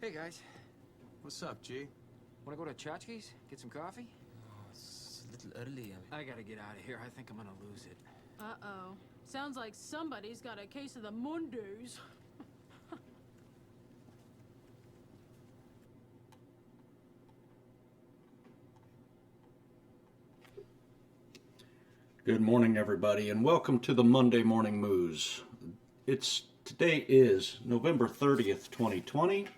Hey guys, What's up, G? wanna go to Chachki's? Get some coffee? Oh, it's a little early. I gotta get out of here. I think I'm gonna lose it. Uh-oh. Sounds like somebody's got a case of the Mondays. Good morning, everybody, and welcome to the Monday Morning Moos. Today is November 30th, 2020.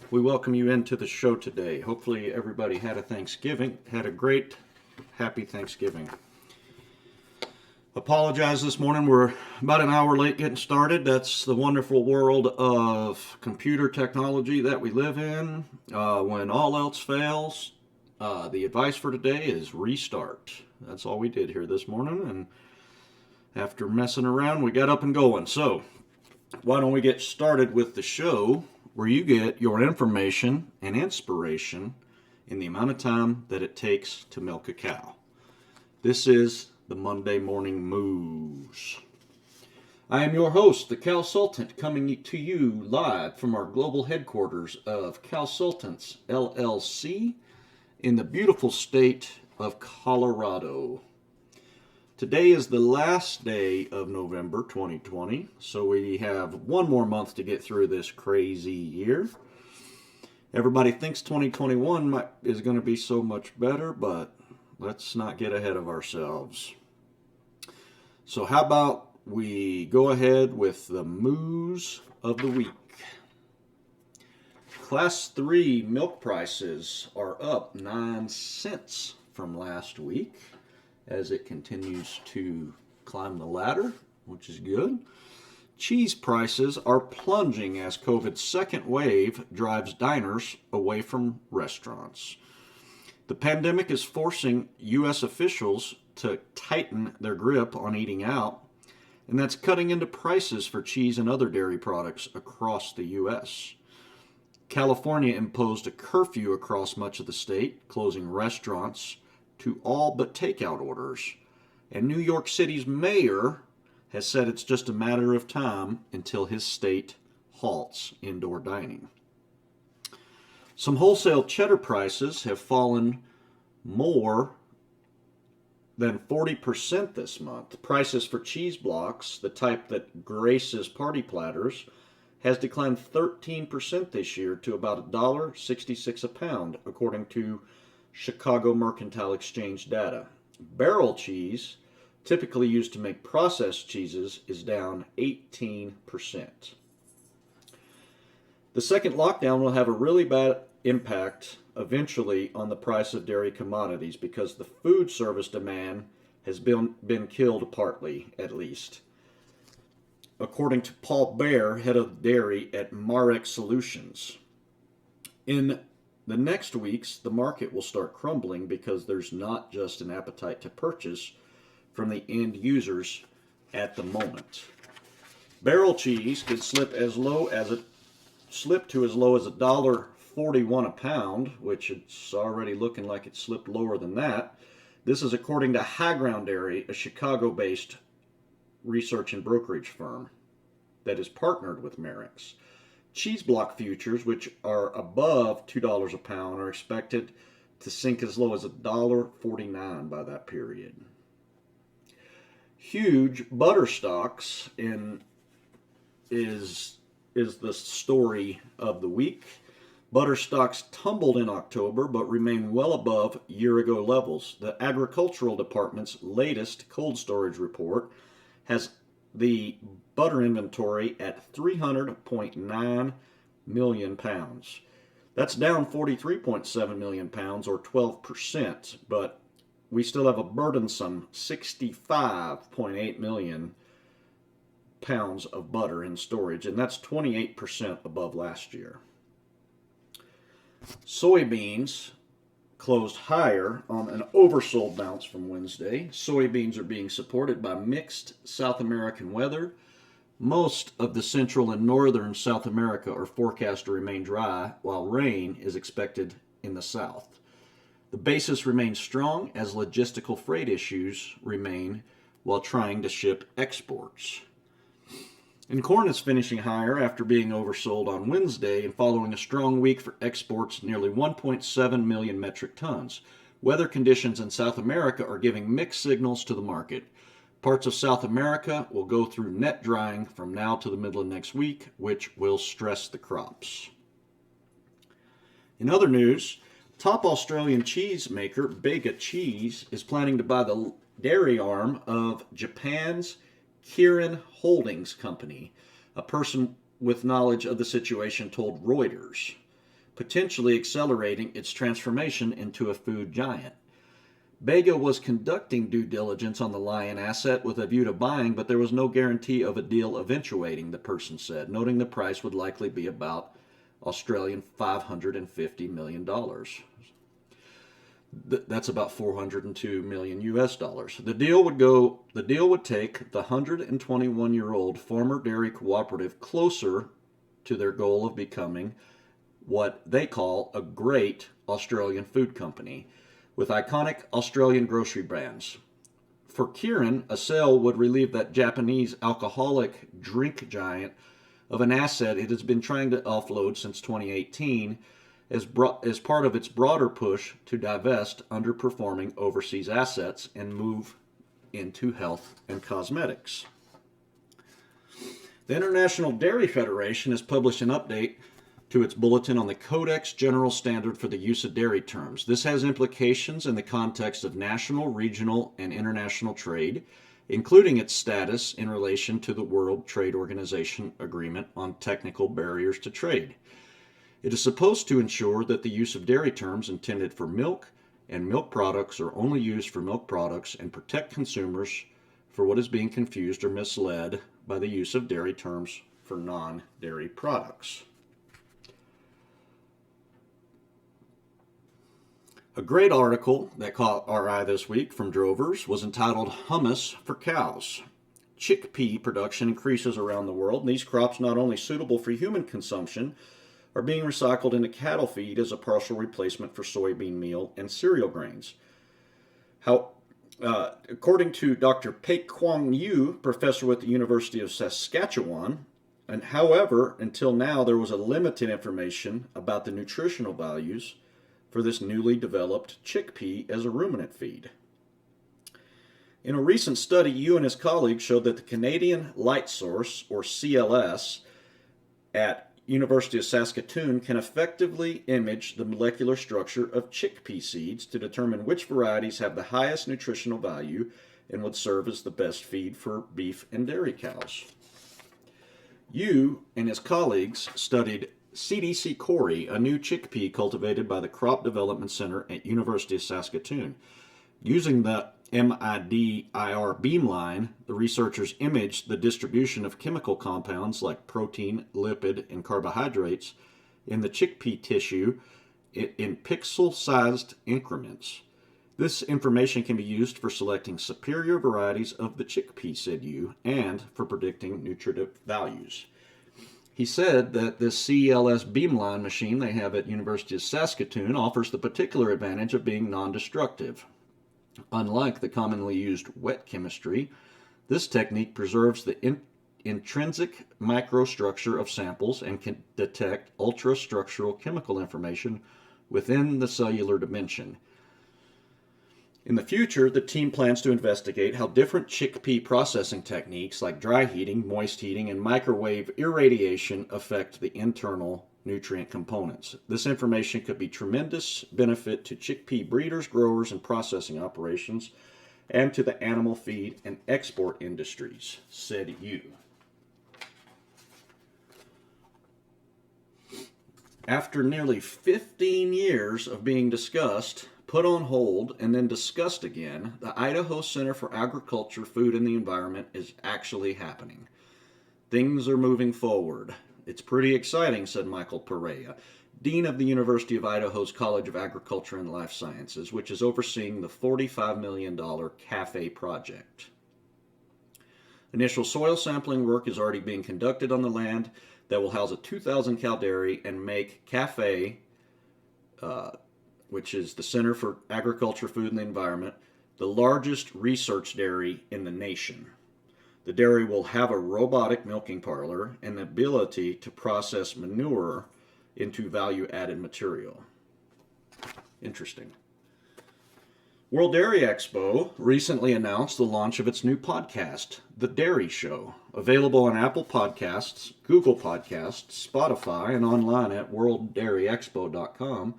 We welcome you into the show today. Hopefully everybody had a great, happy Thanksgiving. Apologize this morning, we're about an hour late getting started. That's the wonderful world of computer technology that we live in. When all else fails, the advice for today is restart. That's all we did here this morning, and after messing around, we got up and going. So, why don't we get started with the show where you get your information and inspiration in the amount of time that it takes to milk a cow. This is the Monday Morning Moos. I am your host, the Cowsultant, coming to you live from our global headquarters of Cowsultants LLC in the beautiful state of Colorado. Today is the last day of November 2020, so we have one more month to get through this crazy year. Everybody thinks 2021 is going to be so much better, but let's not get ahead of ourselves. So how about we go ahead with the moos of the week. Class 3 milk prices are up 9 cents from last week as it continues to climb the ladder, which is good. Cheese prices are plunging as COVID's second wave drives diners away from restaurants. The pandemic is forcing U.S. officials to tighten their grip on eating out, and that's cutting into prices for cheese and other dairy products across the U.S. California imposed a curfew across much of the state, closing restaurants to all but takeout orders. And New York City's mayor has said it's just a matter of time until his state halts indoor dining. Some wholesale cheddar prices have fallen more than 40% this month. Prices for cheese blocks, the type that graces party platters, has declined 13% this year to about $1.66 a pound, according to Chicago Mercantile Exchange data. Barrel cheese, typically used to make processed cheeses, is down 18%. The second lockdown will have a really bad impact eventually on the price of dairy commodities because the food service demand has been killed partly, at least. According to Paul Baer, head of dairy at Marek Solutions. In the next weeks, the market will start crumbling because there's not just an appetite to purchase from the end users at the moment. Barrel cheese could slip to as low as $1.41 a pound, which it's already looking like it slipped lower than that. This is according to High Ground Dairy, a Chicago-based research and brokerage firm that is partnered with Marek's. Cheese block futures, which are above $2 a pound, are expected to sink as low as $1.49 by that period. Huge butter stocks is the story of the week. Butter stocks tumbled in October but remain well above year-ago levels. The Agricultural Department's latest cold storage report has the butter inventory at 300.9 million pounds. That's down 43.7 million pounds or 12%, but we still have a burdensome 65.8 million pounds of butter in storage, and that's 28% above last year. Soybeans closed higher on an oversold bounce from Wednesday. Soybeans are being supported by mixed South American weather. Most of the central and northern South America are forecast to remain dry, while rain is expected in the south. The basis remains strong as logistical freight issues remain while trying to ship exports. And corn is finishing higher after being oversold on Wednesday and following a strong week for exports nearly 1.7 million metric tons. Weather conditions in South America are giving mixed signals to the market. Parts of South America will go through net drying from now to the middle of next week, which will stress the crops. In other news, top Australian cheese maker Bega Cheese is planning to buy the dairy arm of Japan's Kirin Holdings Company, a person with knowledge of the situation told Reuters, potentially accelerating its transformation into a food giant. Bega was conducting due diligence on the Lion asset with a view to buying, but there was no guarantee of a deal eventuating, the person said, noting the price would likely be about Australian $550 million. That's about 402 million US dollars. The deal would take the 121-year-old former dairy cooperative closer to their goal of becoming what they call a great Australian food company with iconic Australian grocery brands. For Kirin, a sale would relieve that Japanese alcoholic drink giant of an asset it has been trying to offload since 2018 as part of its broader push to divest underperforming overseas assets and move into health and cosmetics. The International Dairy Federation has published an update to its bulletin on the Codex General Standard for the Use of Dairy Terms. This has implications in the context of national, regional, and international trade, including its status in relation to the World Trade Organization Agreement on Technical Barriers to Trade. It is supposed to ensure that the use of dairy terms intended for milk and milk products are only used for milk products and protect consumers for what is being confused or misled by the use of dairy terms for non-dairy products. A great article that caught our eye this week from Drovers was entitled Hummus for Cows. Chickpea production increases around the world, and these crops, not only suitable for human consumption, are being recycled into cattle feed as a partial replacement for soybean meal and cereal grains. According to Dr. Pei Kwong Yu, professor with the University of Saskatchewan, and however, until now there was a limited information about the nutritional values for this newly developed chickpea as a ruminant feed. In a recent study, Yu and his colleagues showed that the Canadian Light Source, or CLS, at University of Saskatoon can effectively image the molecular structure of chickpea seeds to determine which varieties have the highest nutritional value and would serve as the best feed for beef and dairy cows. Yu and his colleagues studied CDC Cory, a new chickpea cultivated by the Crop Development Center at University of Saskatoon. Using the MIDIR beamline, the researchers imaged the distribution of chemical compounds like protein, lipid, and carbohydrates in the chickpea tissue in pixel-sized increments. This information can be used for selecting superior varieties of the chickpea, said Yu, and for predicting nutritive values. He said that this CLS beamline machine they have at University of Saskatoon offers the particular advantage of being non-destructive. Unlike the commonly used wet chemistry, this technique preserves the intrinsic microstructure of samples and can detect ultrastructural chemical information within the cellular dimension. In the future, the team plans to investigate how different chickpea processing techniques like dry heating, moist heating, and microwave irradiation affect the internal nutrient components. This information could be tremendous benefit to chickpea breeders, growers, and processing operations, and to the animal feed and export industries, said Yu. After nearly 15 years of being discussed, put on hold, and then discussed again, the Idaho Center for Agriculture, Food, and the Environment is actually happening. Things are moving forward. It's pretty exciting, said Michael Perea, Dean of the University of Idaho's College of Agriculture and Life Sciences, which is overseeing the $45 million CAFE project. Initial soil sampling work is already being conducted on the land that will house a 2,000-cow dairy and make CAFE, which is the Center for Agriculture, Food, and the Environment, the largest research dairy in the nation. The dairy will have a robotic milking parlor and the ability to process manure into value-added material. Interesting. World Dairy Expo recently announced the launch of its new podcast, The Dairy Show, available on Apple Podcasts, Google Podcasts, Spotify, and online at worlddairyexpo.com.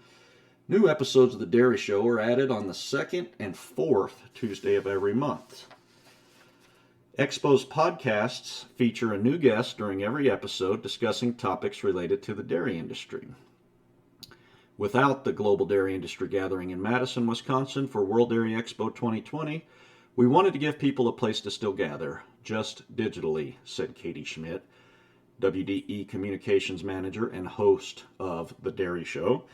New episodes of The Dairy Show are added on the second and fourth Tuesday of every month. Expo's podcasts feature a new guest during every episode discussing topics related to the dairy industry. Without the Global Dairy Industry Gathering in Madison, Wisconsin for World Dairy Expo 2020, we wanted to give people a place to still gather, just digitally, said Katie Schmidt, WDE Communications Manager and host of The Dairy Show.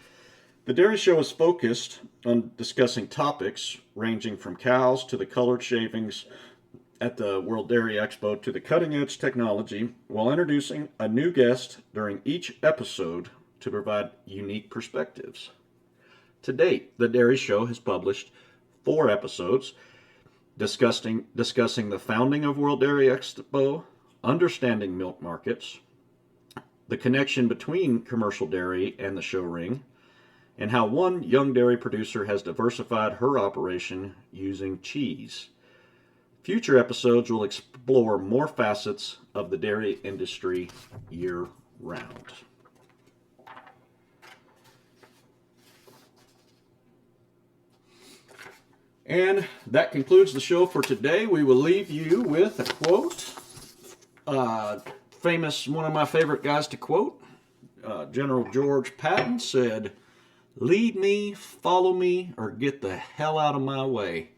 The Dairy Show is focused on discussing topics ranging from cows to the colored shavings at the World Dairy Expo to the cutting-edge technology, while introducing a new guest during each episode to provide unique perspectives. To date, The Dairy Show has published 4 episodes discussing the founding of World Dairy Expo, understanding milk markets, the connection between commercial dairy and the show ring, and how one young dairy producer has diversified her operation using cheese. Future episodes will explore more facets of the dairy industry year-round. And that concludes the show for today. We will leave you with a quote. One of my favorite guys to quote, General George Patton said, "Lead me, follow me, or get the hell out of my way."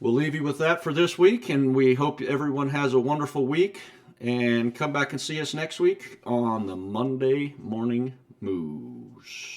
We'll leave you with that for this week, and we hope everyone has a wonderful week. And come back and see us next week on the Monday Morning Moves.